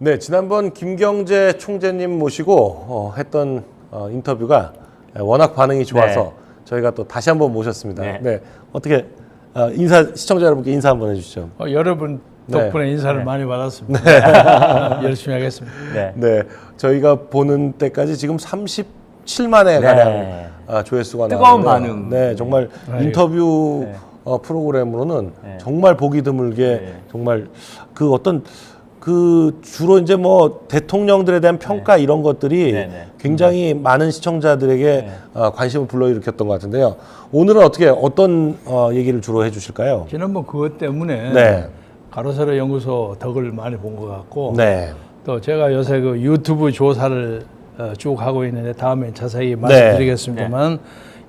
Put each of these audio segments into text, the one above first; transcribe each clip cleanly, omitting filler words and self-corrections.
네, 지난번 김경재 총재님 모시고 했던 인터뷰가 워낙 반응이 좋아서 네. 저희가 또 다시 한번 모셨습니다. 네. 네, 어떻게 시청자 여러분께 인사 한번 해주시죠. 여러분 덕분에 네. 인사를 많이 받았습니다. 열심히 하겠습니다. 네. 네, 저희가 보는 때까지 지금 37만회 가량 조회수가 뜨거운 나왔는데, 반응. 네, 정말 인터뷰 네. 프로그램으로는 네. 정말 보기 드물게 네. 정말 그 어떤 그 주로 이제 뭐 대통령들에 대한 평가 이런 것들이 네, 네. 굉장히 많은 시청자들에게 관심을 불러일으켰던 것 같은데요. 오늘은 어떤 얘기를 주로 해주실까요? 지난번 그것 때문에 네. 가로세로 연구소 덕을 많이 본 것 같고 네. 또 제가 요새 그 유튜브 조사를 쭉 하고 있는데 다음에 자세히 말씀드리겠습니다만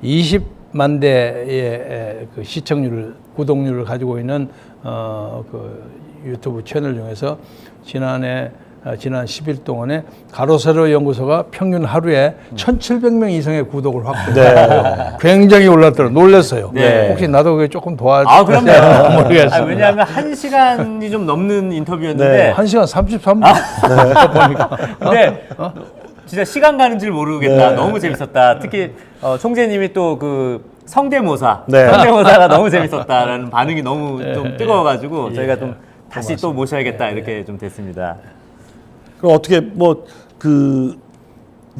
20만 대의 그 시청률을 구독률을 가지고 있는 그 유튜브 채널 중에서 지난 10일 동안에 가로세로 연구소가 평균 하루에 1,700명 이상의 구독을 확보했어요. 굉장히 올랐더라고요. 놀랐어요. 네. 혹시 나도 그게 조금 그럼요. 모르겠어요. 왜냐하면 1시간이 좀 넘는 인터뷰였는데 1시간 33분 보니까. 근데 진짜 시간 가는 줄 모르겠다. 너무 재밌었다. 특히 총재님이 또 그 성대모사, 성대모사가 너무 재밌었다라는 반응이 너무 좀 뜨거워가지고 저희가 좀 다시 또 모셔야겠다 이렇게 좀 됐습니다. 그럼 어떻게 뭐 그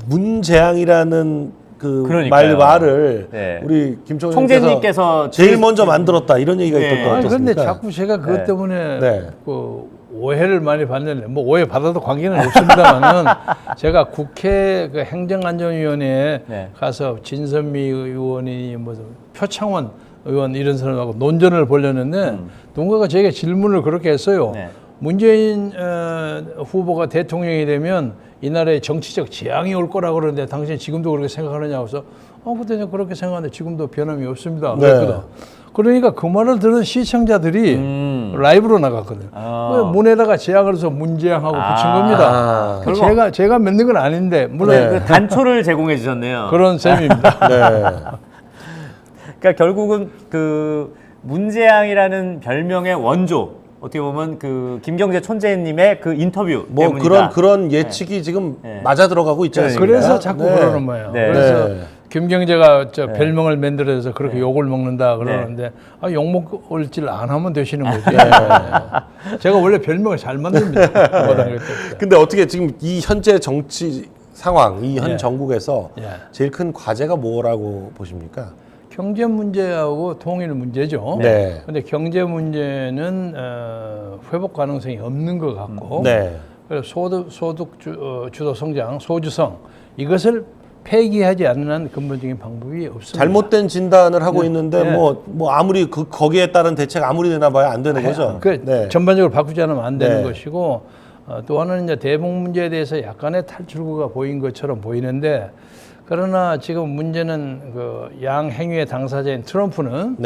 문재앙이라는 그 그러니까요. 말을 네. 우리 김 총재님께서 제일 먼저 만들었다 이런 얘기가 있던데 그런데 어떻습니까? 자꾸 제가 그것 네. 때문에 네. 그 오해를 많이 받는데 뭐 오해 받아도 관계는 없습니다만은 제가 국회 그 행정안전위원회에 네. 가서 진선미 의원이 뭐 표창원 의원 이런 사람하고 논전을 벌였는데 누군가가 제게 질문을 그렇게 했어요. 네. 문재인 후보가 대통령이 되면 이 나라에 정치적 재앙이 올 거라고 그러는데 당신이 지금도 그렇게 생각하느냐고 해서 그때 그렇게 생각하는데 지금도 변함이 없습니다. 네. 그랬거든. 그러니까 그 말을 들은 시청자들이 라이브로 나갔거든요. 문에다가 재앙을 해서 문재앙하고 붙인 겁니다. 제가 만든 건 아닌데 물론 그 단초를 제공해 주셨네요. 그런 셈입니다. 네. 그러니까 결국은 그 문재앙이라는 별명의 원조 어떻게 보면 그 김경재 총재님의 그 인터뷰 뭐 때문이다. 그런 예측이 지금 맞아 들어가고 있지 않습니까? 그래서 자꾸 그러는 거예요. 네. 그래서 네. 김경재가 별명을 만들어서 그렇게 욕을 먹는다 그러는데 욕 먹을 질 안 하면 되시는 거지. 제가 원래 별명을 잘 만듭니다. 근데 어떻게 지금 이 현재 정치 상황, 이 현 정국에서 제일 큰 과제가 뭐라고 보십니까? 경제 문제하고 통일 문제죠. 네. 근데 경제 문제는 회복 가능성이 없는 것 같고, 네. 그래서 소득 주도 성장, 소주성 이것을 폐기하지 않는 한 근본적인 방법이 없습니다. 잘못된 진단을 하고 있는데 뭐 아무리 거기에 따른 대책 아무리 내놔봐야 안 되는 거죠. 전반적으로 바꾸지 않으면 안 되는 네. 것이고 또 하나는 이제 대북 문제에 대해서 약간의 탈출구가 보인 것처럼 보이는데 그러나 지금 문제는 그 양행위의 당사자인 트럼프는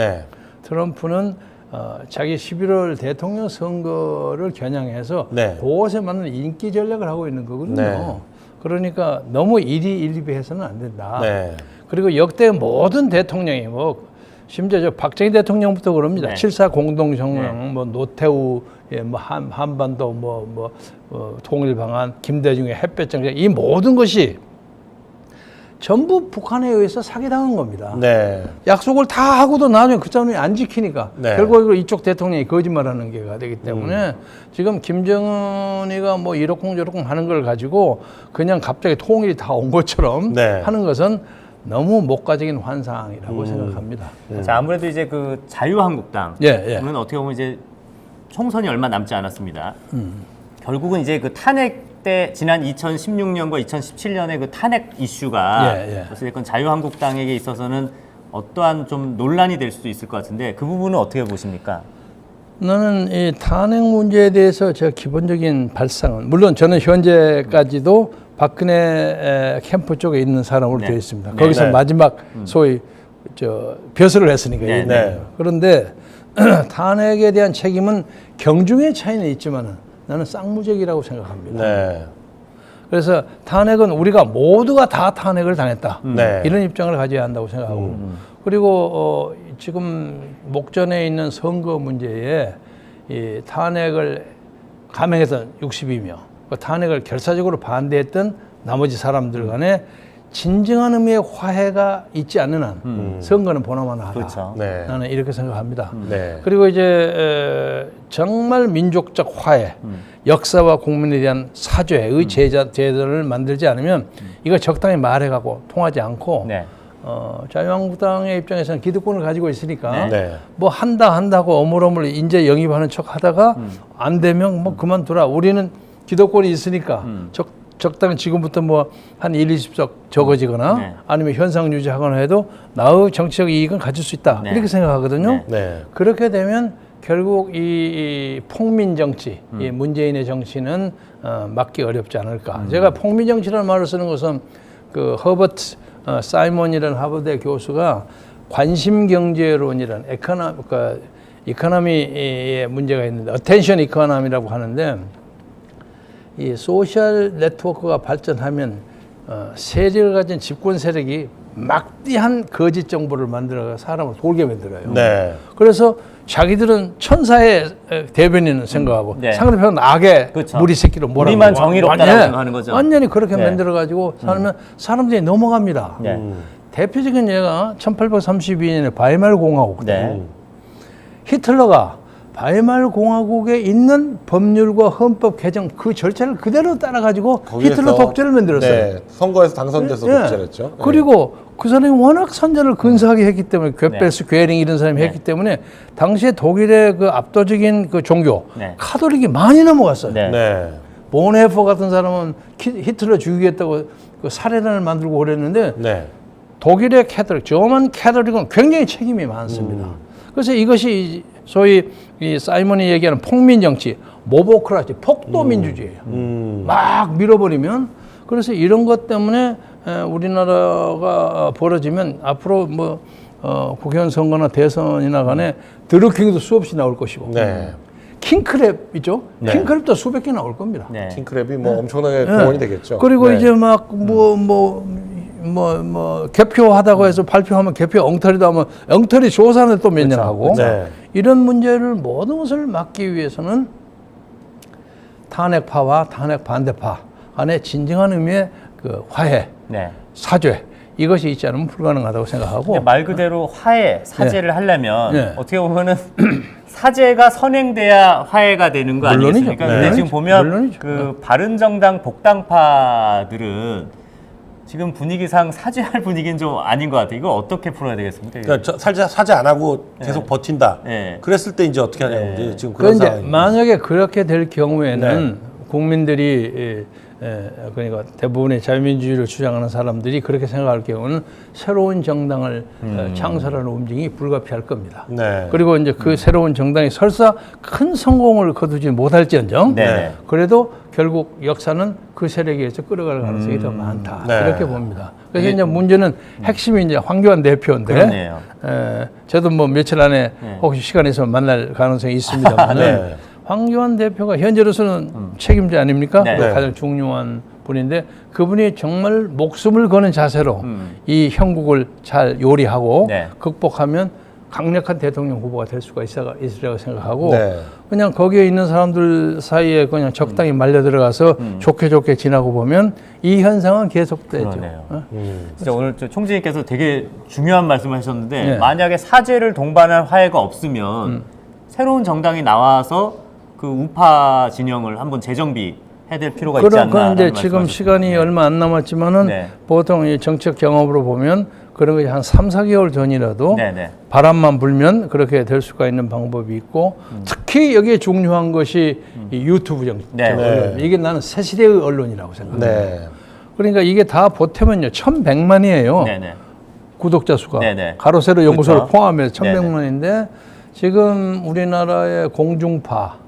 자기 11월 대통령 선거를 겨냥해서 그것에 맞는 인기 전략을 하고 있는 거거든요. 그러니까 너무 일희일비해서는 안 된다. 그리고 역대 모든 대통령이 뭐 심지어 저 박정희 대통령부터 그럽니다. 7.4 공동성명, 뭐 노태우의 뭐 한반도 통일 방안, 김대중의 햇볕 정책 이 모든 것이 전부 북한에 의해서 사기당한 겁니다. 약속을 다 하고도 나중에 그 자리에 안 지키니까 결국 이쪽 대통령이 거짓말하는 게가 되기 때문에 지금 김정은이가 뭐 이러쿵저러쿵 하는 걸 가지고 그냥 갑자기 통일이 다 온 것처럼 하는 것은 너무 목가적인 환상이라고 생각합니다. 자, 아무래도 이제 그 자유한국당은 어떻게 보면 이제 총선이 얼마 남지 않았습니다. 결국은 이제 그 탄핵 때 지난 2016년과 2017년의 그 탄핵 이슈가 어쨌든 자유한국당에게 있어서는 어떠한 좀 논란이 될 수도 있을 것 같은데 그 부분은 어떻게 보십니까? 나는 이 탄핵 문제에 대해서 제 기본적인 발상은 물론 저는 현재까지도 박근혜 캠프 쪽에 있는 사람으로 되어 있습니다. 거기서 마지막 소위 벼슬을 했으니까. 그런데 탄핵에 대한 책임은 경중의 차이는 있지만은 나는 쌍무적이라고 생각합니다. 그래서 탄핵은 우리가 모두가 다 탄핵을 당했다. 이런 입장을 가져야 한다고 생각하고 그리고 지금 목전에 있는 선거 문제에 이 탄핵을 감행해서 60이며 그 탄핵을 결사적으로 반대했던 나머지 사람들 간에 진정한 의미의 화해가 있지 않는 한 선거는 보나마나 하다. 그렇죠. 네. 나는 이렇게 생각합니다. 네. 그리고 이제 정말 민족적 화해, 역사와 국민에 대한 사죄의 제도를 만들지 않으면 이거 적당히 말해가고 통하지 않고 네. 자유한국당의 입장에서는 기득권을 가지고 있으니까 네. 뭐 한다고 어물어물 인재 영입하는 척 하다가 안 되면 뭐 그만두라. 우리는 기득권이 있으니까 적당히 지금부터 뭐 한 1, 20석 적어지거나 네. 아니면 현상 유지하거나 해도 나의 정치적 이익은 가질 수 있다. 네. 이렇게 생각하거든요. 네. 네. 그렇게 되면 결국 이 폭민 정치, 이 문재인의 정치는 막기 어렵지 않을까. 제가 폭민 정치라는 말을 쓰는 것은 그 허버트 사이먼이라는 하버드 교수가 관심 경제론이라는 이코노미의 문제가 있는데 어텐션 이코노미라고 하는데 이 소셜 네트워크가 발전하면 세력을 가진 집권 세력이 막대한 거짓 정보를 만들어서 사람을 돌게 만들어요. 네. 그래서 자기들은 천사의 대변인을 생각하고 네. 상대편은 악의 그렇죠. 무리 새끼로 몰아가고 우리만 정의롭다라고 생각하는 거죠. 완전히 그렇게 네. 만들어가지고 살면 사람들이 넘어갑니다. 네. 대표적인 예가 1832년에 바이말 공화국 때 네. 히틀러가 바이말 공화국에 있는 법률과 헌법 개정 그 절차를 그대로 따라가지고 히틀러 독재를 만들었어요. 네. 선거에서 당선돼서 네. 독재했죠. 네. 그리고 그 사람이 워낙 선전을 근사하게 했기 때문에 괴벨스, 괴링 이런 사람이 했기 때문에 당시에 독일의 그 압도적인 그 종교 네. 카톨릭이 많이 넘어갔어요. 네. 네. 보네퍼 같은 사람은 히틀러 죽이겠다고 그 살해단을 만들고 그랬는데 네. 독일의 캐톨릭, 저만 캐톨릭은 굉장히 책임이 많습니다. 그래서 이것이 소위 이 사이먼이 얘기하는 폭민 정치, 모보크라시, 폭도 민주주의예요. 막 밀어버리면 그래서 이런 것 때문에 우리나라가 벌어지면 앞으로 뭐 국회의원 선거나 대선이나 간에 드루킹도 수없이 나올 것이고 네. 킹크랩 있죠? 네. 킹크랩도 수백 개 나올 겁니다. 네. 킹크랩이 뭐 엄청나게 공헌이 되겠죠. 그리고 네. 이제 막 개표하다고 해서 발표하면 개표 엉터리도 하면 엉터리 조사는 또 몇 년 하고 네. 이런 문제를 모든 것을 막기 위해서는 탄핵파와 탄핵 반대파 간의 진정한 의미의 그 화해, 네. 사죄 이것이 있지 않으면 불가능하다고 생각하고 말 그대로 화해, 사죄를 하려면 네. 어떻게 보면은 사죄가 선행돼야 화해가 되는 거 물론이죠. 아니겠습니까? 네. 근데 지금 보면 물론이죠. 그 바른정당 복당파들은 지금 분위기상 사죄할 분위기는 좀 아닌 것 같아요. 이거 어떻게 풀어야 되겠습니까? 그러니까 사죄 안 하고 계속 버틴다. 네. 그랬을 때 이제 어떻게 하냐고 네. 이제 지금 그런 그런데 상황입니다. 만약에 그렇게 될 경우에는 네. 국민들이 그러니까 대부분의 자유민주주의를 주장하는 사람들이 그렇게 생각할 경우는 새로운 정당을 창설하는 움직임이 불가피할 겁니다. 네. 그리고 이제 그 새로운 정당이 설사 큰 성공을 거두지 못할지언정 네. 그래도 결국 역사는 그 세력에 의해서 끌어갈 가능성이 더 많다. 네. 이렇게 봅니다. 그래서 이제 문제는 핵심이 이제 황교안 대표인데 그러네요. 저도 뭐 며칠 안에 혹시 시간이 있으면 만날 가능성이 있습니다만 네. 황교안 대표가 현재로서는 책임자 아닙니까? 네. 가장 중요한 분인데 그분이 정말 목숨을 거는 자세로 이 형국을 잘 요리하고 네. 극복하면 강력한 대통령 후보가 될 수가 있으리라고 생각하고 네. 그냥 거기에 있는 사람들 사이에 그냥 적당히 말려 들어가서 좋게 지나고 보면 이 현상은 계속되죠. 그러네요. 진짜 오늘 총재님께서 되게 중요한 말씀을 하셨는데 네. 만약에 사죄를 동반한 화해가 없으면 새로운 정당이 나와서 그 우파 진영을 한번 재정비해야 될 필요가 있지 않나. 그런데 지금 시간이 얼마 안 남았지만은 네. 보통 이 정책 경험으로 보면 그런 것이 한 3, 4개월 전이라도 네네. 바람만 불면 그렇게 될 수가 있는 방법이 있고 특히 여기에 중요한 것이 이 유튜브 정책 네. 언론. 이게 나는 새 시대의 언론이라고 생각합니다. 네. 그러니까 이게 다 보태면요 1,100만이에요. 네네. 구독자 수가 네네. 가로세로 연구소를 그렇죠. 포함해서 1,100만인데 지금 우리나라의 공중파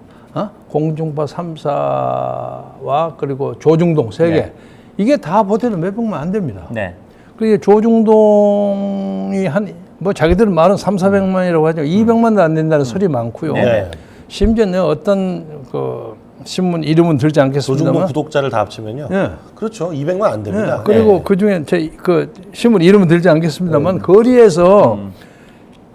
3사와 그리고 조중동 3개 네. 이게 다 보태도 몇 백만 안 됩니다. 네. 그게 조중동이 뭐 자기들은 말은 300~400만이라고 하죠. 200만도 안 된다는 소리 많고요. 네. 심지어 내가 어떤 그 신문 이름은 들지 조중동 않겠습니다만 구독자를 다 합치면요. 예. 그렇죠. 200만 안 됩니다. 그리고 네. 그 중에 그 신문 이름은 들지 않겠습니다만 거리에서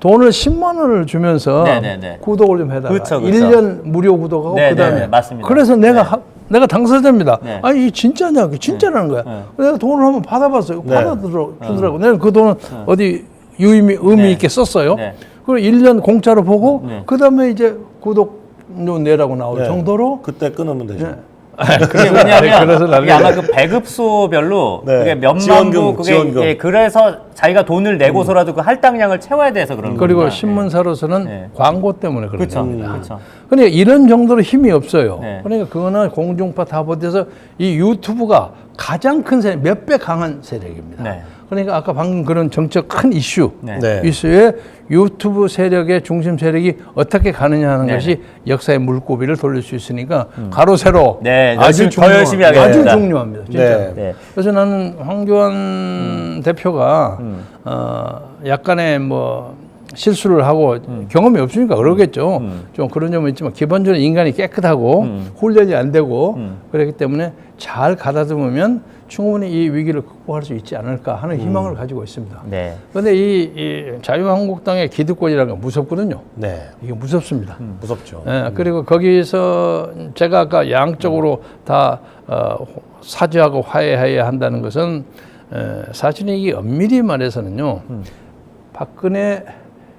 돈을 10만 원을 주면서 네네네. 구독을 좀 해달라. 그렇죠. 1년 무료 구독하고 네네네. 그다음에 맞습니다. 그래서 내가 내가 당사자입니다. 네. 아니 이게 진짜냐? 그게 진짜라는 거야. 내가 돈을 한번 받아봤어요. 받아주더라고. 내가 그 돈은 어디 의미 있게 썼어요. 그리고 1년 공짜로 보고 그 다음에 이제 구독료 내라고 나올 정도로 그때 끊으면 되죠. 그게 왜냐하면 이게 아마 그 배급소별로 그게 몇만 부 그게 그래서 자기가 돈을 내고서라도 그 할당량을 채워야 돼서 그런 거예요. 그리고 신문사로서는 광고 때문에 그런 겁니다. 그렇죠. 그러니까 이런 정도로 힘이 없어요. 그러니까 그거는 공중파 다보돼서 이 유튜브가 가장 큰 세력, 몇 배 강한 세력입니다. 그러니까 아까 방금 그런 정책 큰 이슈에 유튜브 세력의 중심 세력이 어떻게 가느냐 하는 것이 역사의 물고비를 돌릴 수 있으니까 가로 세로 아주 더 열심히 하겠습니다. 아주 중요합니다. 진짜. 그래서 나는 황교안 대표가 약간의 뭐 실수를 하고 경험이 없으니까 그러겠죠. 좀 그런 점은 있지만 기본적으로 인간이 깨끗하고 훈련이 안 되고 그렇기 때문에 잘 가다듬으면 충분히 이 위기를 극복할 수 있지 않을까 하는 희망을 가지고 있습니다. 그런데 이 자유한국당의 기득권이라는 건 무섭거든요. 이게 무섭습니다. 무섭죠. 그리고 거기서 제가 아까 양쪽으로 다 사죄하고 화해해야 한다는 것은 사실은 이게 엄밀히 말해서는요. 박근혜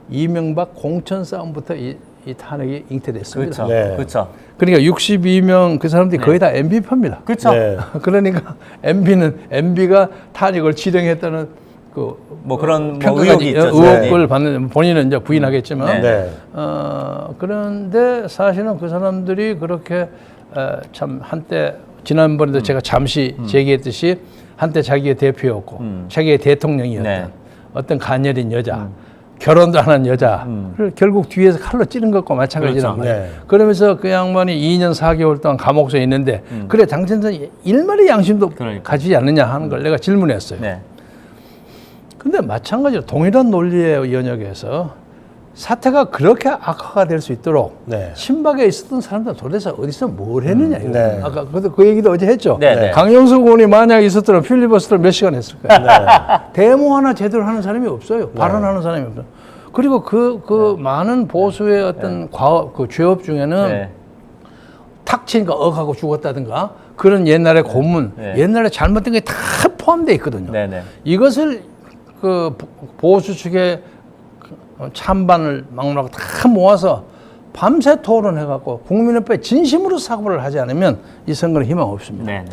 이명박 공천 싸움부터 이 탄핵이 잉태됐습니다. 그렇죠. 그러니까 62명 그 사람들이 거의 다 MB표입니다. 그렇죠. 그러니까 MB가 탄핵을 지령했다는 뭐 그런 평가까지 의혹이 있죠. 의혹을 받는 본인은 이제 부인하겠지만 그런데 사실은 그 사람들이 그렇게 참 한때 지난번에도 제가 잠시 제기했듯이 한때 자기의 대표였고 자기의 대통령이었던 어떤 가녀린 여자 결혼도 안 한 여자를 결국 뒤에서 칼로 찌른 것과 마찬가지란 말이에요. 그러면서 그 양반이 2년 4개월 동안 감옥소에 있는데 그래 당신은 일말의 양심도 가지지 않느냐 하는 걸 내가 질문했어요. 근데 마찬가지로 동일한 논리의 영역에서 사태가 그렇게 악화가 될 수 있도록 친박에 있었던 사람들은 도대체 어디서 뭘 했느냐. 아까 그 얘기도 어제 했죠. 강영석 의원이 만약에 있었더라면 필리버스터를 몇 시간 했을 거예요. 데모 하나 제대로 하는 사람이 없어요. 발언하는 사람이 없어요. 그리고 그 많은 보수의 어떤 그 죄업 중에는 탁 치니까 억하고 죽었다든가 그런 옛날의 고문, 옛날에 잘못된 게 다 포함되어 있거든요. 이것을 그 보수 측의 찬반을 막론하고 다 모아서 밤새 토론해갖고 국민의힘에 진심으로 사고를 하지 않으면 이 선거는 희망 없습니다.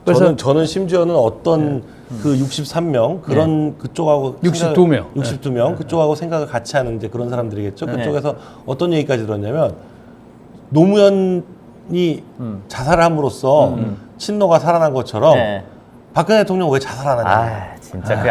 그래서 저는 심지어는 어떤 그 63명 그런 그쪽하고 62명 그쪽하고 생각을 같이 하는 이제 그런 사람들이겠죠. 그쪽에서 어떤 얘기까지 들었냐면 노무현이 자살을 함으로써 친노가 살아난 것처럼 박근혜 대통령 왜 자살 안 하냐. 진짜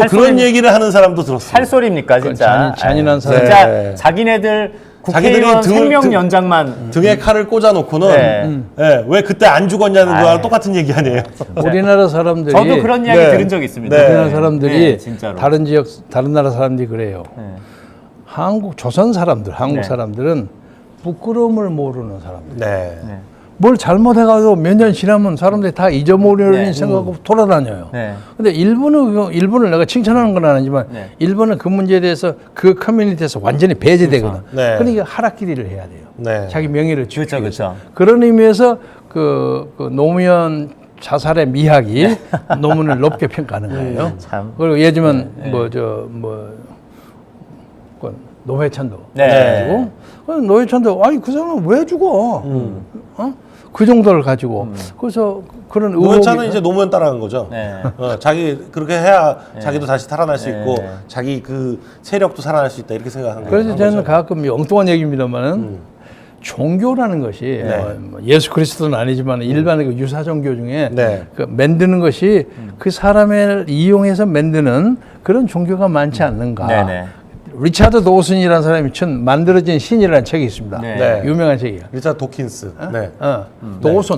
그런 얘기를 하는 사람도 들었어요. 할 소리입니까 진짜. 잔인한 사람. 진짜 자기네들 국회의원 생명 연장만 등에 칼을 꽂아놓고는 왜 그때 안 죽었냐는 거랑 똑같은 얘기 아니에요. 우리나라 사람들이 저도 그런 이야기 들은 적 있습니다. 우리나라 사람들이 진짜로. 다른 나라 사람들이 그래요. 조선 사람들, 한국 사람들은 부끄러움을 모르는 사람들. 뭘 잘못해가지고 몇 년 지나면 사람들이 다 잊어버리는 생각하고 돌아다녀요. 근데 일본을 내가 칭찬하는 건 아니지만 일본은 그 문제에 대해서 그 커뮤니티에서 완전히 배제되거든. 그러니까 하락기리를 해야 돼요. 자기 명예를 지키기 위해서. 그런 의미에서 그 노무현 자살의 미학이 노무현을 높게 평가하는 거예요. 그리고 예전에 노회찬도 노회찬도 아니 그 사람은 왜 죽어? 그 정도를 가지고 그래서 그런 노회찬은 이제 노무현 따라간 거죠. 자기 그렇게 해야 자기도 다시 살아날 수 있고 자기 그 세력도 살아날 수 있다 이렇게 생각한 거예요. 그래서 저는 가끔 엉뚱한 얘기입니다만은 종교라는 것이 예수 그리스도는 아니지만 일반의 그 유사 종교 중에 그 만드는 것이 그 사람을 이용해서 만드는 그런 종교가 많지 않는가. 리차드 도슨이라는 사람이 만들어진 신이라는 책이 있습니다. 유명한 책이에요. 리차드 도킨스.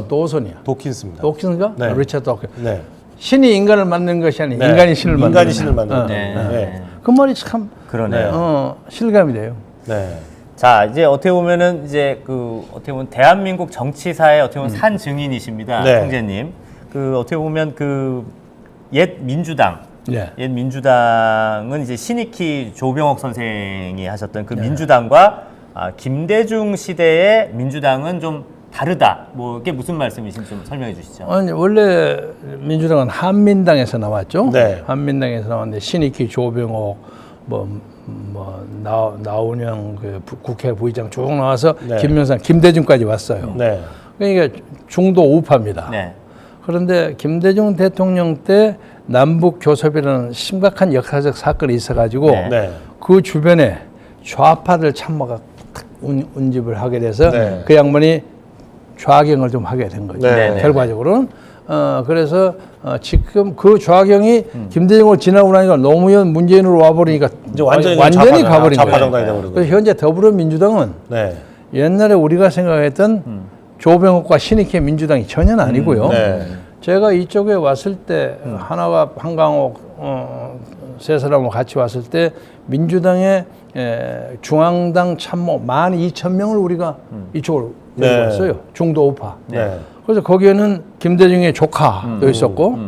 도슨이야. 도킨스입니다. 도킨스가? 리차드 도킨스. 신이 인간을 만드는 것이 아니라 인간이 신을 만드는 인간이 신을 만드는 그 말이 참 그러네요. 실감이 돼요. 자, 이제 어떻게 보면은 어떻게 보면 대한민국 정치사의 어떻게 보면 산 증인이십니다. 총재님. 어떻게 보면 옛 민주당 옛 민주당은 이제 신익희 조병옥 선생이 하셨던 그 민주당과 김대중 시대의 민주당은 좀 다르다. 뭐 이게 무슨 말씀이신지 좀 설명해 주시죠. 아니, 원래 민주당은 한민당에서 나왔죠. 네. 한민당에서 나왔는데 신익희, 조병옥, 나운영 그 국회 부의장 쭉 나와서 네. 김명삼, 김대중까지 왔어요. 네. 그러니까 중도 우파입니다. 네. 그런데 김대중 대통령 때 남북 교섭이라는 심각한 역사적 사건이 있어가지고 네. 네. 그 주변에 좌파들 참모가 탁 운집을 하게 돼서 네. 그 양반이 좌경을 좀 하게 된 거죠. 네. 결과적으로는. 그래서 지금 그 좌경이 김대중을 지나고 나니까 노무현, 문재인으로 와버리니까 이제 완전히 가버린 좌파 거예요. 정당이 되버린 그래서 현재 더불어민주당은 네. 옛날에 우리가 생각했던 조병옥과 신익희 민주당이 전혀 아니고요. 네. 제가 이쪽에 왔을 때 하나가 한강옥 세 사람하고 같이 왔을 때 민주당의 중앙당 참모 12,000명을 우리가 이쪽으로 데리고 네. 왔어요. 중도 우파. 네. 그래서 거기에는 김대중의 조카도 있었고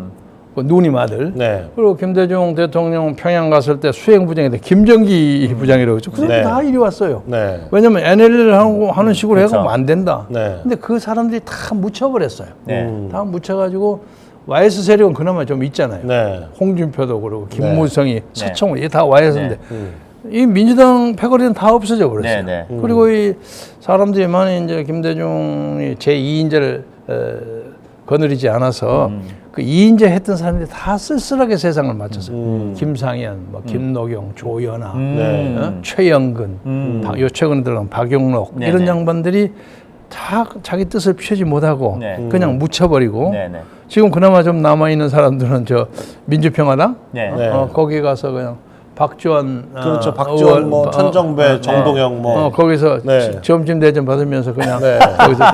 그 누님 아들. 네. 그리고 김대중 대통령 평양 갔을 때 수행부장인데 김정기 부장이라고 했죠. 그 사람들 네. 다 이리 왔어요. 네. 왜냐면 NLL을 하는 식으로 그렇죠. 해가면 안 된다. 네. 근데 그 사람들이 다 묻혀버렸어요. 네. 다 묻혀가지고 YS 세력은 그나마 좀 있잖아요. 네. 홍준표도 그러고 김무성이 서청원 이게 다 YS인데 네. 이 민주당 패거리는 다 없어져 버렸어요. 네, 네. 그리고 이 사람들이 많이 이제 김대중이 제2인제를 거느리지 않아서 그 2인제 했던 사람들이 다 쓸쓸하게 세상을 마쳤어요. 김상현, 김노경, 조연아, 네. 최영근, 요 최근에 들어간 박용록 네, 이런 네. 양반들이 다 자기 뜻을 펴지 못하고 네. 그냥 묻혀버리고 네, 네. 지금 그나마 좀 남아있는 사람들은 저 민주평화당 네. 네. 거기 가서 그냥 박지원 그렇죠. 박지원, 의원, 뭐 천정배, 정동영 뭐. 거기서 네. 점심 대접 받으면서 그냥 네. 거기서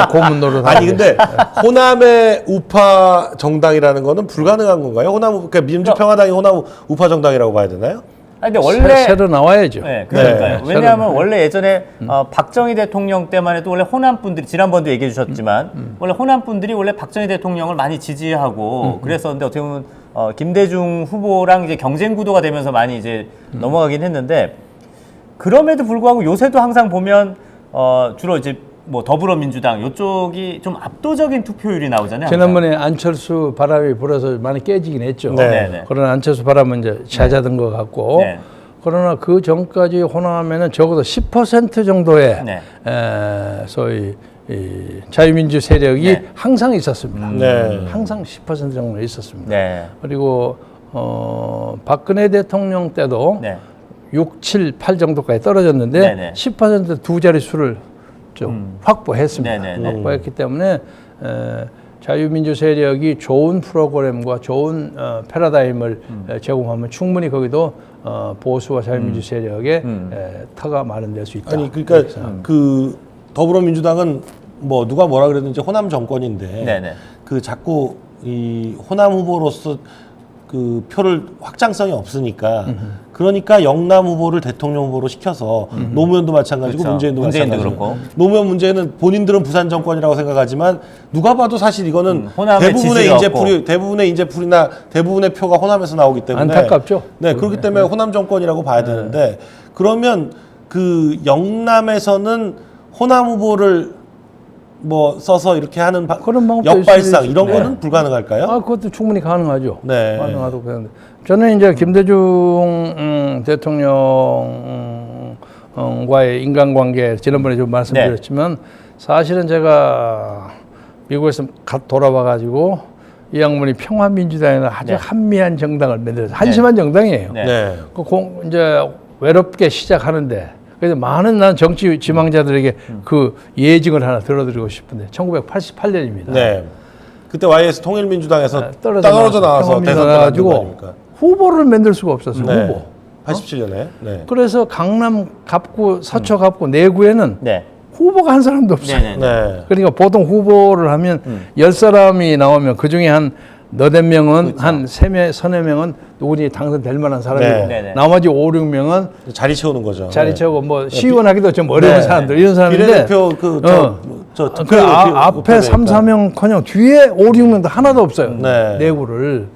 고문 노릇 아니 근데 호남의 우파 정당이라는 거는 불가능한 건가요? 그러니까 민주평화당이 호남 우파 정당이라고 봐야 되나요? 아니, 근데 원래 새로 나와야죠. 네, 그러니까요. 네. 왜냐하면 원래 예전에 박정희 대통령 때만 해도 원래 호남 분들이 지난번도 얘기해 주셨지만 원래 호남 분들이 원래 박정희 대통령을 많이 지지하고 그랬었는데 어떻게 보면 김대중 후보랑 이제 경쟁 구도가 되면서 많이 이제 넘어가긴 했는데 그럼에도 불구하고 요새도 항상 보면 주로 이제 뭐 더불어민주당 이쪽이 좀 압도적인 투표율이 나오잖아요. 지난번에 안철수 바람이 불어서 많이 깨지긴 했죠. 네. 그러나 안철수 바람은 이제 잦아든 것 같고 네. 그러나 그 전까지 호남에는 적어도 10% 정도의 네. 소위 이 자유민주 세력이 네. 항상 있었습니다. 네. 항상 10% 정도 있었습니다. 네. 그리고 박근혜 대통령 때도 네. 6, 7, 8 정도까지 떨어졌는데 네네. 10% 두 자릿수를 좀 확보했습니다. 네네네. 확보했기 때문에 자유민주 세력이 좋은 프로그램과 좋은 패러다임을 제공하면 충분히 거기도 보수와 자유민주 세력의 터가 마련될 수 있다. 아니 그러니까 그 더불어민주당은 뭐 누가 뭐라 그랬는지 호남 정권인데 네네. 그 자꾸 이 호남 후보로서 그 표를 확장성이 없으니까 그러니까 영남 후보를 대통령 후보로 시켜서 노무현도 마찬가지고 그렇죠. 문재인도 문재인도 마찬가지고 그렇고. 노무현 문재인은 본인들은 부산 정권이라고 생각하지만 누가 봐도 사실 이거는 호남의 대부분의 인재풀이나 대부분의 표가 호남에서 나오기 때문에 안타깝죠. 네, 그렇기 때문에 호남 정권이라고 봐야 되는데 그러면 그 영남에서는 호남 후보를 뭐 써서 이렇게 하는 그런 방법도 역발상 있을 이런 수 거는 불가능할까요? 그것도 충분히 가능하죠. 네. 가능하다고 그러는데 저는 이제 김대중 대통령과의 인간관계 지난번에 좀 말씀드렸지만 사실은 제가 미국에서 돌아와 가지고 이 양반이 평화민주당이나 아주 한미한 정당을 만들어서 한심한 정당이에요. 네. 이제 외롭게 시작하는데 그래서 많은 난 정치 지망자들에게 그 예증을 하나 들어드리고 싶은데 1988년입니다. 네. 그때 YS 통일민주당에서 떨어져 나와서 대선 가지고 후보를 만들 수가 없었어요. 네. 후보. 87년에. 네. 그래서 강남 갑구, 서초 갑구 내구에는 네. 후보가 한 사람도 없어요. 네네. 네. 그러니까 보통 후보를 하면 10사람이 나오면 그중에 한 너댓 명은 그렇죠. 한 서너 명은 누구든지 당선될 만한 사람이고 네. 나머지 5, 6명은 자리 채우는 거죠. 자리 네. 채우고 뭐 시원하기도 좀 어려운 네. 사람들 이런 사람인데 비례대표 그 앞에 3, 4명커녕 뒤에 5, 6명도 하나도 없어요. 네. 내구를.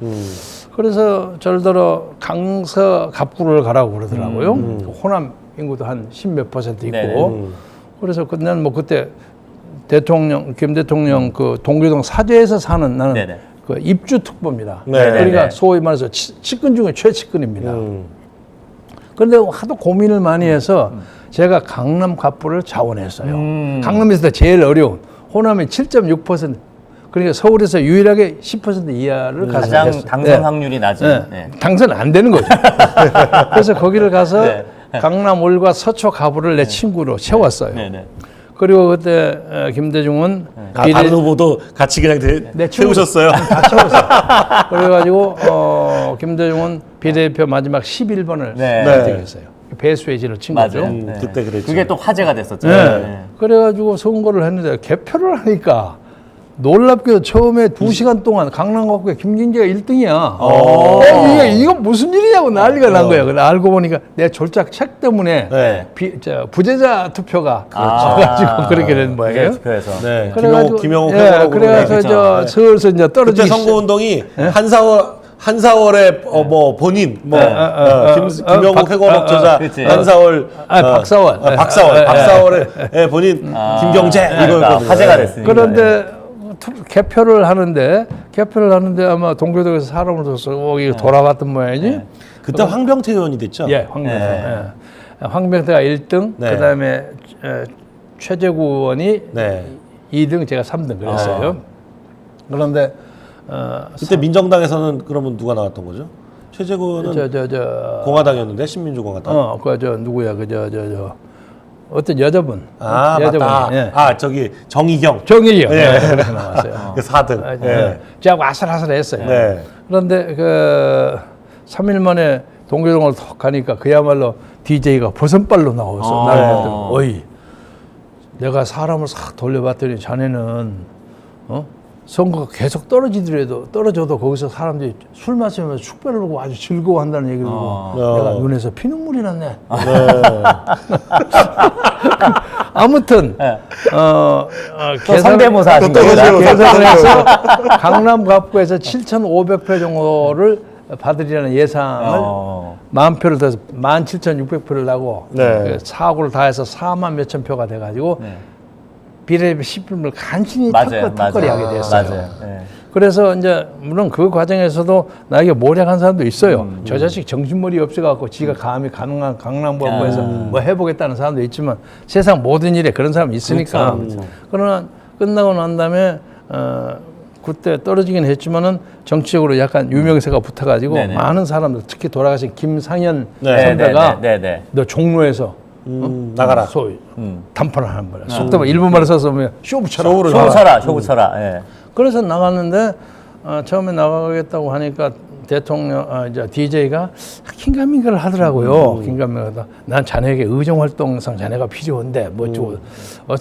그래서 절더러 강서 갑구를 가라고 그러더라고요. 호남 인구도 한 10몇 % 있고. 네네. 그래서 그때는 뭐 그때 김 대통령 그 동교동 사저에서 사는 나는 네네. 그 입주 특보입니다. 네. 그러니까 소위 말해서 측근 중에 최측근입니다. 그런데 하도 고민을 많이 해서 제가 강남 갑부를 자원했어요. 강남에서 제일 어려운 호남이 7.6%. 그러니까 서울에서 유일하게 10% 이하를 가서 가장 했어요. 당선 확률이 낮은. 네. 당선 안 되는 거죠. 그래서 거기를 가서 강남 올과 서초 가부를 내 친구로 채웠어요. 네네. 그리고 그때 김대중은 다른 후보도 같이 그냥 채우셨어요. 다 채웠어요. 그래가지고 김대중은 비례대표 마지막 11번을 선택했어요. 배수의 진을 친 거죠. 네. 그때 그랬죠. 그게 또 화제가 됐었죠. 네. 그래가지고 선거를 했는데 개표를 하니까 놀랍게도 처음에 2시간 동안 강남갑구에 김진재가 1등이야. 이건 무슨 일이냐고 난리가 난 거야. 그래 알고 보니까 내 졸작 책 때문에 부재자 투표가 와가지고 그렇게 된 거예요. 투표에서. 네. 그래가지고 김영호 그래서 슬슬 이제 떨어지기 그때 선거운동이 한사월의 뭐 본인 김영호 회고록 저자 한사월 박사월의 본인 김경재 이거였거든요. 화제가 됐으니까. 그런데 개표를 하는데 아마 동교동에서 사람을 뒀어. 이거 돌아갔던 모양이지. 그때 황병태 의원이 됐죠. 예, 황병태. 황병태가 1등, 그다음에 최재구 의원이 2등, 제가 3등 그랬어요. 그런데 그때 민정당에서는 그러면 누가 나왔던 거죠? 최재구는 공화당이었는데 신민주공화당. 누구야? 어떤 여자분. 맞다. 저기 정의경. 그래서 나왔어요. 그 4등. 제가 아슬아슬했어요. 그런데 3일 만에 동교동을 턱 가니까 그야말로 DJ가 버선발로 나와서 나를 봤더니 어이, 내가 사람을 싹 돌려봤더니 자네는 선거가 계속 떨어져도 거기서 사람들이 술 마시면서 축배를 보고 아주 즐거워한다는 얘기를 듣고 내가 눈에서 피눈물이 났네. 아무튼 성대모사 하신 겁니다. 계산을 해서 강남 갑구에서 7,500표 정도를 받으리라는 예상을 10,000표를 더해서 17,600표를 나고 사고를 다 해서 4만 몇천 표가 돼가지고 비례대표 10분을 간신히 턱걸이하게 됐어요. 그래서 이제 물론 그 과정에서도 나에게 모략한 사람도 있어요. 저 자식 정신머리 없어갖고 지가 감히 가능한 강남갑구에서 뭐 해보겠다는 사람도 있지만 세상 모든 일에 그런 사람이 있으니까. 그러나 끝나고 난 다음에 그때 떨어지긴 했지만은 정치적으로 약간 유명세가 붙어가지고 많은 사람들, 특히 돌아가신 김상현 선배가 너 종로에서 나가라. 소위 단판을 하는 거야. 속도 일본말을 써서 쇼 붙여라. 그래서 나갔는데 처음에 나가겠다고 하니까 대통령 이제 DJ가 긴가민가를 하더라고요. 긴가민가다. 난 자네에게 의정 활동상 자네가 필요한데 뭐 어쩌고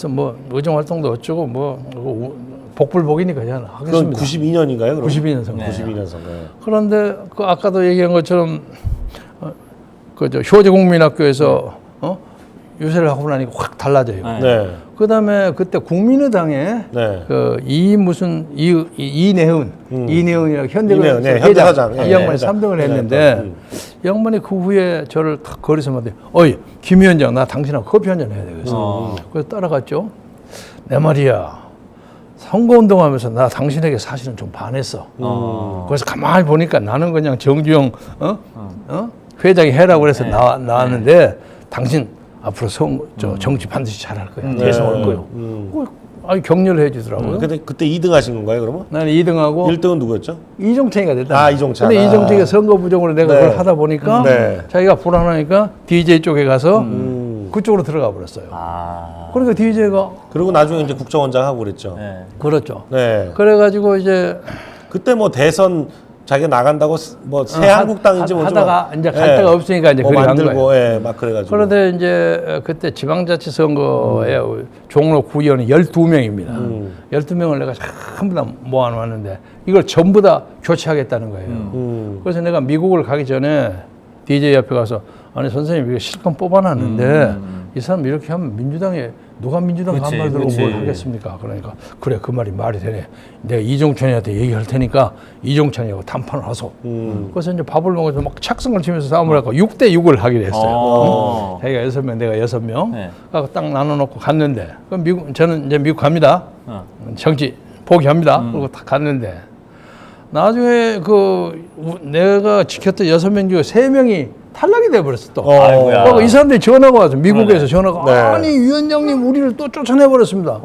뭐 의정 활동도 어쩌고 뭐 복불복이니까 그냥 하겠습니다. 그건 92년인가요? 92년 선거. 92년 선거. 그런데 그 아까도 얘기한 것처럼 그저 효재국민학교에서 유세를 하고 나니까 확 달라져요. 그다음에 그때 국민의당에 이내훈이라고 현대사장 이 양반이 3등을 했는데 이 양반이 그 후에 저를 탁 거리서 말해, 어이 김 위원장 나 당신하고 커피 한잔 해야 되겠어. 그래서 따라갔죠. 내 말이야. 선거운동하면서 나 당신에게 사실은 좀 반했어. 그래서 가만히 보니까 나는 그냥 정주영 회장이 해라고 그래서 나왔는데 당신 앞으로 정치 반드시 잘할 거야. 대선 올 거요. 아니 격려를 해주더라고요. 근데 그때 2등 하신 건가요, 그러면? 나는 2등하고 1등은 누구였죠? 이정창이가 됐다. 이정창. 근데 이정창이 선거 부정으로 내가 그걸 하다 보니까 자기가 불안하니까 DJ 쪽에 가서 그쪽으로 들어가 버렸어요. 그러니까 DJ가 그리고 나중에 이제 국정원장 하고 그랬죠. 그렇죠. 그래가지고 이제 그때 뭐 대선 자기가 나간다고 뭐 새한국당인지 뭐 하다가 이제 갈 데가 없으니까 이제 뭐 그리 간 만들고 거예요. 막 그래가지고. 그런데 이제 그때 지방자치 선거에 종로 구의원이 12명입니다. 12명을 내가 전부 다 모아놓았는데 이걸 전부 다 교체하겠다는 거예요. 그래서 내가 미국을 가기 전에 DJ 옆에 가서 아니 선생님 이거 실컷 뽑아놨는데 이 사람 이렇게 하면 민주당에 누가 민주당 간말 들고 뭘 하겠습니까? 그러니까 그래 그 말이 되네. 내가 이종찬이한테 얘기할 테니까 이종찬이하고 담판을 하소. 그래서 이제 밥을 먹어서 막 착성을 치면서 싸움을 하고 6대6을 하기로 했어요. 자기가 6명, 내가 6명. 네. 딱 나눠놓고 갔는데 그럼 저는 이제 미국 갑니다. 정치 포기합니다. 그리고 딱 갔는데 나중에 내가 지켰던 6명 중에 3명이 탈락이 돼버렸어 또. 이 사람들이 전화가 와서 미국에서 전화가 네. 아니 위원장님 우리를 또 쫓아내버렸습니다.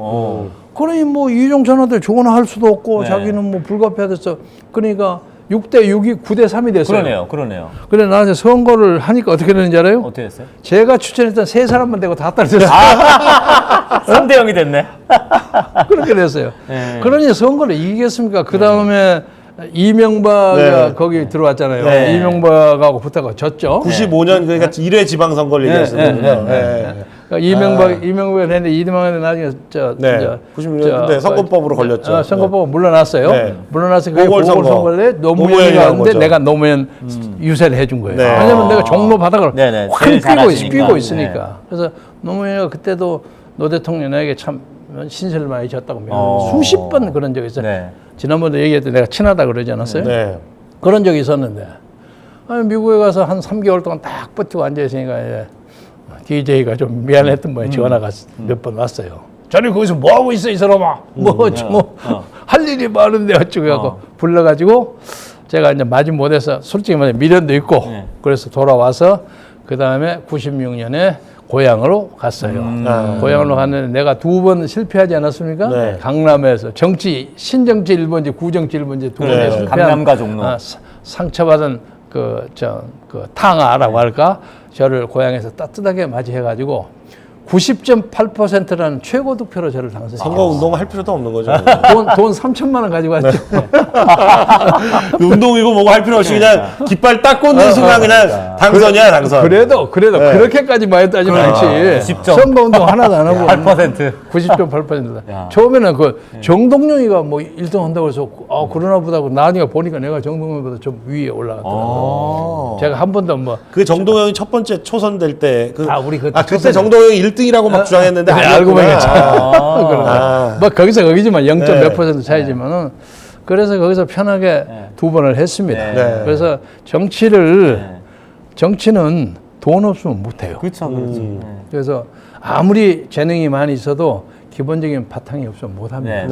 그러니 뭐 이종찬한테 전화할 수도 없고 자기는 뭐 불가피하 됐어. 그러니까 6대6이 9대3이 됐어요. 그러네요. 그래 나한테 선거를 하니까 어떻게 되는지 알아요? 어떻게 됐어요? 제가 추천했던 3사람만 되고 다 떨어졌어요. 3대0이 됐네. 그렇게 됐어요. 그러니 선거를 이기겠습니까? 그 다음에 이명박이 거기 들어왔잖아요. 네. 이명박하고 붙어가 졌죠. 95년 그러니까 1회 지방선거를 얘기했었거든요. 그러니까 이명박이 됐는데 이명박이 나중에 96년 선거법으로 걸렸죠. 선거법으로 물러났어요. 물러나서 그게 보궐선거를 노무현이가 왔는데 내가 노무현 유세를 해준 거예요. 왜냐면 내가 종로 바닥을 확 끼고 있으니까. 그래서 노무현이가 그때도 노 대통령 나에게 참 신세를 많이 졌다고 수십 번 그런 적이 있어요. 지난번에 얘기했을 때 내가 친하다 그러지 않았어요? 그런 적이 있었는데 미국에 가서 한 3개월 동안 딱 버티고 앉아있으니까 이제 DJ가 좀 미안했던 모양에 전화가 몇 번 왔어요. 자네 거기서 뭐하고 있어 이 사람아. 할 일이 많은데 어쩌고 해갖고 불러가지고 제가 이제 마진 못해서 솔직히 말해 미련도 있고 그래서 돌아와서 그 다음에 96년에 고향으로 갔어요. 고향으로 갔는데 내가 2번 실패하지 않았습니까? 강남에서 신정치 1번지 구정치 1번지 2번에 실패한 강남과 종로 상처받은 탕아라고 할까? 저를 고향에서 따뜻하게 맞이해가지고 90.8%라는 최고 득표로 저를 당선했어요. 선거 운동을 할 필요도 없는 거죠. 돈 3천만 원 가지고 왔죠. 운동이고 뭐고 할 필요 없이 그냥 깃발 딱 꽂는 순간 그냥 당선이야 당선. 그래도 그렇게까지 많이 따지면 않지. 선거 운동 하나도 안 하고 8%. 90.8%다. 처음에는 정동영이가 뭐 1등 한다고 해서 그러나 보다 하고 나중에 보니까 내가 정동영보다 좀 위에 올라갔더라고요. 제가 한 번도 그 정동영이 첫 번째 초선 될 때 그때 초선에. 정동영이 1등이라고 막 주장했는데 알고 보니까 뭐 거기서 거기지만 0. 몇 % 차이지만은 그래서 거기서 편하게 2번을 했습니다. 그래서 정치는 돈 없으면 못 해요. 그렇죠. 그래서 아무리 재능이 많이 있어도 기본적인 바탕이 없으면 못 합니다.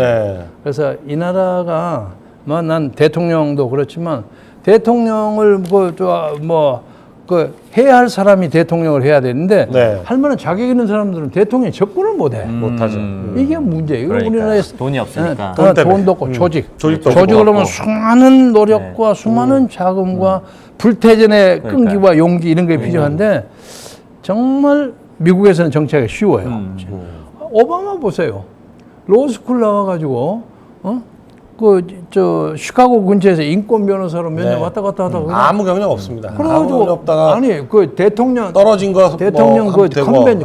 그래서 이 나라가 난 대통령도 그렇지만 대통령을 해야 할 사람이 대통령을 해야 되는데 할 만한 자격 있는 사람들은 대통령이 접근을 못해. 못하죠. 이게 문제예요. 그러니까. 우리나라에 돈이 없으니까. 돈도 없고 조직도 그러면 수많은 노력과 수많은 자금과 불태전의 끈기와 용기 이런 게 필요한데 정말 미국에서는 정치하기 쉬워요. 오바마 보세요. 로스쿨 나와가지고 시카고 근처에서 인권 변호사로 몇 년 왔다 갔다 하다가 아무 경력 없습니다. 그래가지고 아무 없다가 대통령 떨어진 거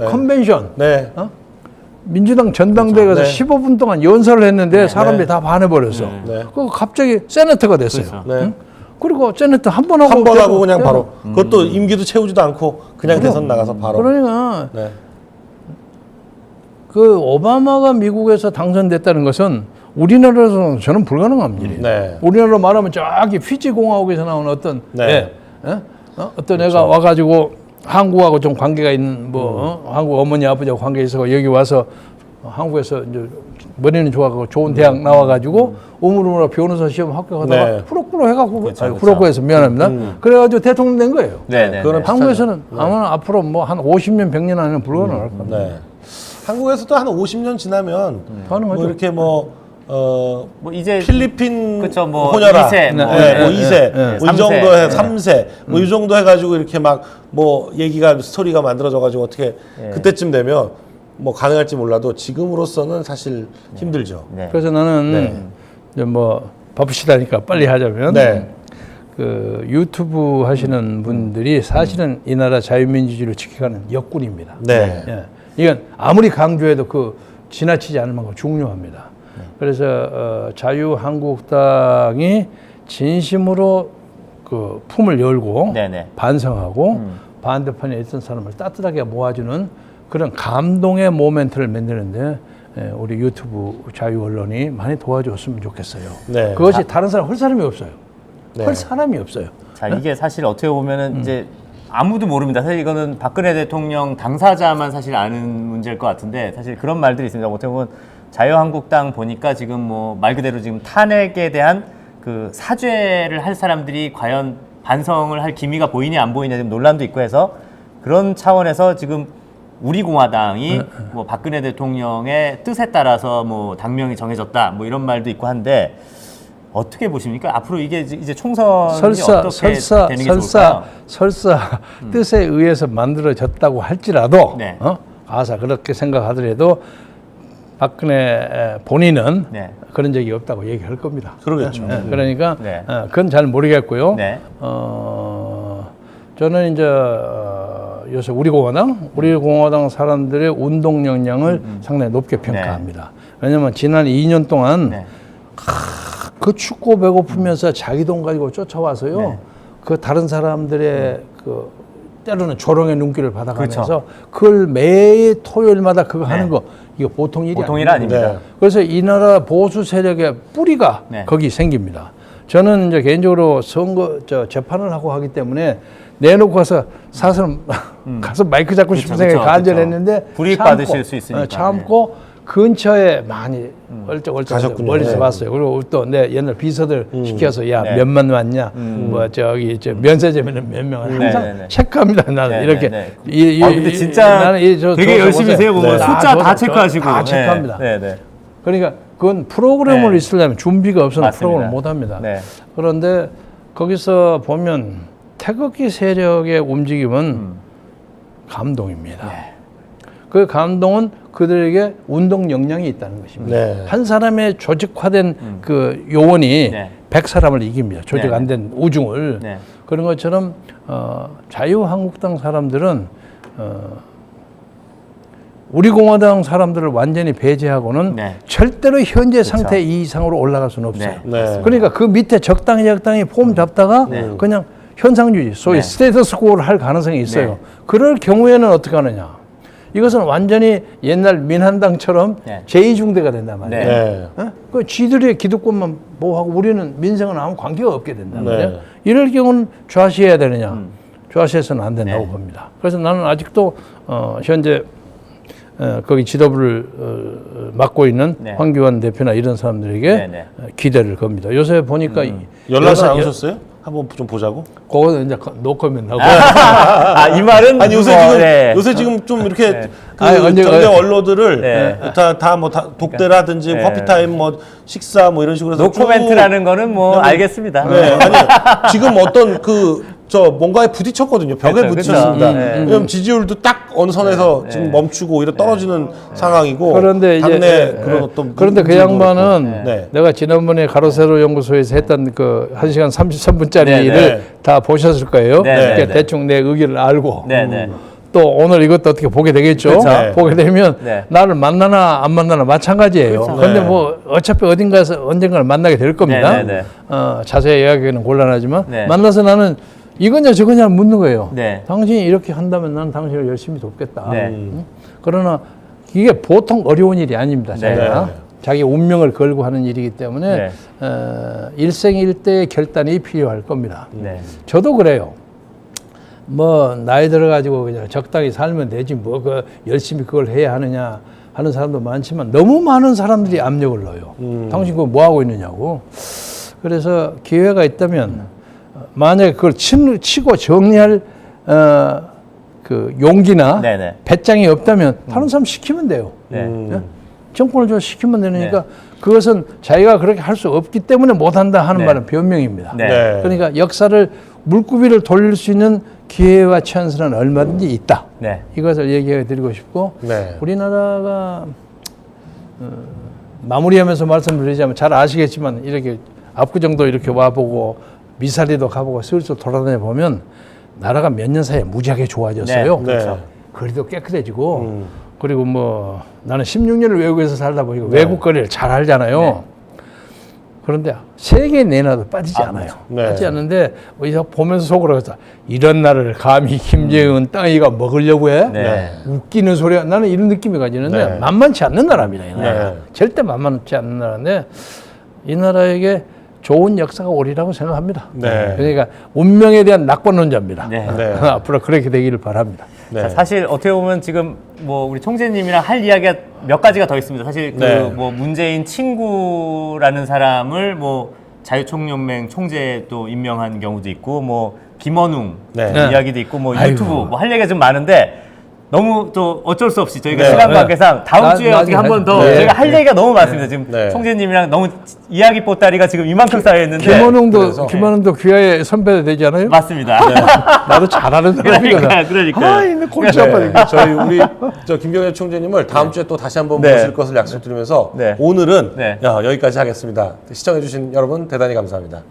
컨벤션 민주당 전당대회 가서 15분 동안 연설을 했는데 사람들이 다 반해버렸어. 그리고 갑자기 세네터가 됐어요. 그리고 세네터 한 번 하고 그냥 바로 그것도 임기도 채우지도 않고 그냥 대선 나가서 바로. 그러니까 오바마가 미국에서 당선됐다는 것은 우리나라에서는 저는 불가능한 일이에요. 우리나라로 말하면 저기 피지 공화국에서 나온 어떤 애가 와가지고 한국하고 좀 관계가 있는 한국 어머니 아버지하고 관계 있어서 여기 와서 한국에서 이제 머리는 좋아하고 좋은 대학 나와가지고 오물오물 변호사 시험 합격하다가 후루꾸로 해갖고 후루꾸해서 미안합니다. 그래가지고 대통령 된 거예요. 한국에서는 아마 앞으로 한 50년 100년 안에는 불가능할 겁니다. 한국에서도 한 50년 지나면 이렇게 이제 필리핀 혼혈아 2세, 2세, 이 정도 해 3세, 이 정도 해가지고 이렇게 얘기가 스토리가 만들어져가지고 어떻게 그때쯤 되면 가능할지 몰라도 지금으로서는 사실 힘들죠. 그래서 나는 바쁘시다니까 빨리 하자면 유튜브 하시는 분들이 사실은 이 나라 자유민주주의를 지켜가는 역군입니다. 이건 아무리 강조해도 지나치지 않을 만큼 중요합니다. 그래서 자유한국당이 진심으로 품을 열고 반성하고 반대편에 있던 사람을 따뜻하게 모아주는 그런 감동의 모멘트를 만드는데 우리 유튜브 자유 언론이 많이 도와줬으면 좋겠어요. 네. 그것이 다른 사람 할 사람이 없어요. 네. 할 사람이 없어요. 자, 이게 사실 어떻게 보면은 이제 아무도 모릅니다. 사실 이거는 박근혜 대통령 당사자만 사실 아는 문제일 것 같은데 사실 그런 말들이 있습니다. 어떻게 보면 자유한국당 보니까 지금 뭐 말 그대로 지금 탄핵에 대한 그 사죄를 할 사람들이 과연 반성을 할 기미가 보이냐 안 보이냐 지금 논란도 있고 해서 그런 차원에서 지금 우리 공화당이 뭐 박근혜 대통령의 뜻에 따라서 뭐 당명이 정해졌다 뭐 이런 말도 있고 한데 어떻게 보십니까? 앞으로 이게 이제 총선이 어떻게 되는 게 좋을까요? 설사 뜻에 의해서 만들어졌다고 할지라도 네. 아사 그렇게 생각하더라도 박근혜 본인은 그런 적이 없다고 얘기할 겁니다. 그러겠죠. 그러니까 그건 잘 모르겠고요. 네. 저는 이제 요새 우리 공화당 사람들의 운동 역량을 상당히 높게 평가합니다. 왜냐하면 지난 2년 동안 그 춥고 배고프면서 자기 돈 가지고 쫓아와서요. 그 다른 사람들의 그 때로는 조롱의 눈길을 받아가면서 그렇죠. 그걸 매 토요일마다 그거 하는 거 이거 보통 일이 아닙니다. 그래서 이 나라 보수 세력의 뿌리가 거기 생깁니다. 저는 이제 개인적으로 재판을 하고 하기 때문에 내놓고 가서 사실 가서 마이크 잡고 싶은 생각이 간절했는데 불이익 받으실 수 있으니까 참고 근처에 많이 얼쩍얼쩍 멀리서 봤어요. 그리고 또 내 옛날 비서들 시켜서 야 몇만 왔냐, 뭐 저기 면세점에는 몇 명을 항상 체크합니다. 나는 이렇게. 근데 진짜 나는 되게 열심히세요. 보면 숫자 다 체크하시고 다 체크합니다. 그러니까 그건 프로그램을 있으려면 준비가 없으면 프로그램을 못 합니다. 그런데 거기서 보면 태극기 세력의 움직임은 감동입니다. 그 감동은 그들에게 운동 역량이 있다는 것입니다. 한 사람의 조직화된 그 요원이 100사람을 이깁니다. 조직 안 된 우중을. 그런 것처럼 자유한국당 사람들은 우리 공화당 사람들을 완전히 배제하고는 절대로 현재 상태 이상으로 올라갈 수는 없어요. 그러니까 그 밑에 적당히 폼 잡다가 그냥 현상유지, 소위 스테이터스코어를 할 가능성이 있어요. 그럴 경우에는 어떻게 하느냐. 이것은 완전히 옛날 민한당처럼 제2중대가 된단 말이에요. 그 쥐들의 기득권만 보호하고 우리는 민생은 아무 관계가 없게 된단 말이에요. 이럴 경우는 좌시해야 되느냐. 좌시해서는 안 된다고 봅니다. 그래서 나는 아직도 현재 거기 지도부를 맡고 있는 황교안 대표나 이런 사람들에게 기대를 겁니다. 요새 보니까 연락은 안 오셨어요? 한번 좀 보자고. 그거는 이제 노코멘트 하고. 이 말은 아니 요새 지금 좀 이렇게 경제 언론들을 다 독대라든지 커피타임 뭐 식사 뭐 이런 식으로 해서 노코멘트라는 거는 뭐 알겠습니다. 아니 지금 어떤 뭔가에 부딪혔거든요. 벽에 부딪혔습니다. 왜냐면 지지율도 딱 어느 선에서 지금 멈추고 오히려 떨어지는 상황이고. 그런데 당내 그런 어떤 그런데 그 양반은 내가 지난번에 가로세로 연구소에서 했던 그 1시간 33분짜리 일을 다 보셨을 거예요. 대충 내 의견을 알고. 또 오늘 이것도 어떻게 보게 되겠죠. 보게 되면 나를 만나나 안 만나나 마찬가지예요. 그런데 뭐 어차피 어딘가에서 언젠가를 만나게 될 겁니다. 자세히 이야기하기는 곤란하지만 만나서 나는 이거냐 저거냐 묻는 거예요. 당신이 이렇게 한다면 나는 당신을 열심히 돕겠다. 그러나 이게 보통 어려운 일이 아닙니다. 자기 운명을 걸고 하는 일이기 때문에 일생일대의 결단이 필요할 겁니다. 저도 그래요. 뭐 나이 들어가지고 그냥 적당히 살면 되지 뭐 열심히 그걸 해야 하느냐 하는 사람도 많지만 너무 많은 사람들이 압력을 넣어요. 당신 그거 뭐 하고 있느냐고. 그래서 기회가 있다면 만약에 그걸 치고 정리할 그 용기나 배짱이 없다면 다른 사람 시키면 돼요. 정권을 좀 시키면 되니까 그것은 자기가 그렇게 할 수 없기 때문에 못한다 하는 말은 변명입니다. 그러니까 역사를 물구비를 돌릴 수 있는 기회와 찬스는 얼마든지 있다. 이것을 얘기해 드리고 싶고 우리나라가 마무리하면서 말씀드리자면 잘 아시겠지만 이렇게 압구정도 이렇게 와보고 미사리도 가보고 슬슬 돌아다녀 보면 나라가 몇 년 사이에 무지하게 좋아졌어요. 거리도 깨끗해지고 그리고 뭐 나는 16년을 외국에서 살다 보니까 외국 거리를 잘 알잖아요. 그런데 세계 내놔도 빠지지 않아요. 네. 빠지지 않는데 우리가 보면서 속으로 해서 이런 날을 감히 김정은 땅이가 먹으려고 해? 네. 웃기는 소리야. 나는 이런 느낌이 가지는데 네. 만만치 않는 나라입니다. 이 나라. 네. 절대 만만치 않는 나라인데 이 나라에게 좋은 역사가 오리라고 생각합니다. 네. 그러니까 운명에 대한 낙관론자입니다. 네. 네. 앞으로 그렇게 되기를 바랍니다. 네. 자, 사실 어떻게 보면 지금 뭐 우리 총재님이랑 할 이야기가 몇 가지가 더 있습니다. 사실 그 네. 뭐 문재인 친구라는 사람을 뭐 자유총연맹 총재 또 임명한 경우도 있고 뭐 김원웅 네. 이야기도 있고 뭐 아이고. 유튜브 뭐 할 얘기가 좀 많은데 너무 또 어쩔 수 없이 저희가 네. 시간 관계상 다음 주에 어떻게 한 번 더 네. 저희가 할 얘기가 너무 많습니다. 지금 네. 총재님이랑 너무 이야기 보따리가 지금 이만큼 쌓여 있는데 김원웅도 귀하의 선배가 되지 않아요? 맞습니다. 나도 잘하는 사람이거든. 그러니까. 아, 있는 골치 아파. 네. 저희 우리 김경현 총재님을 다음 주에 또 다시 한번 네. 모실 것을 약속드리면서 네. 오늘은 네. 여기까지 하겠습니다. 시청해주신 여러분 대단히 감사합니다.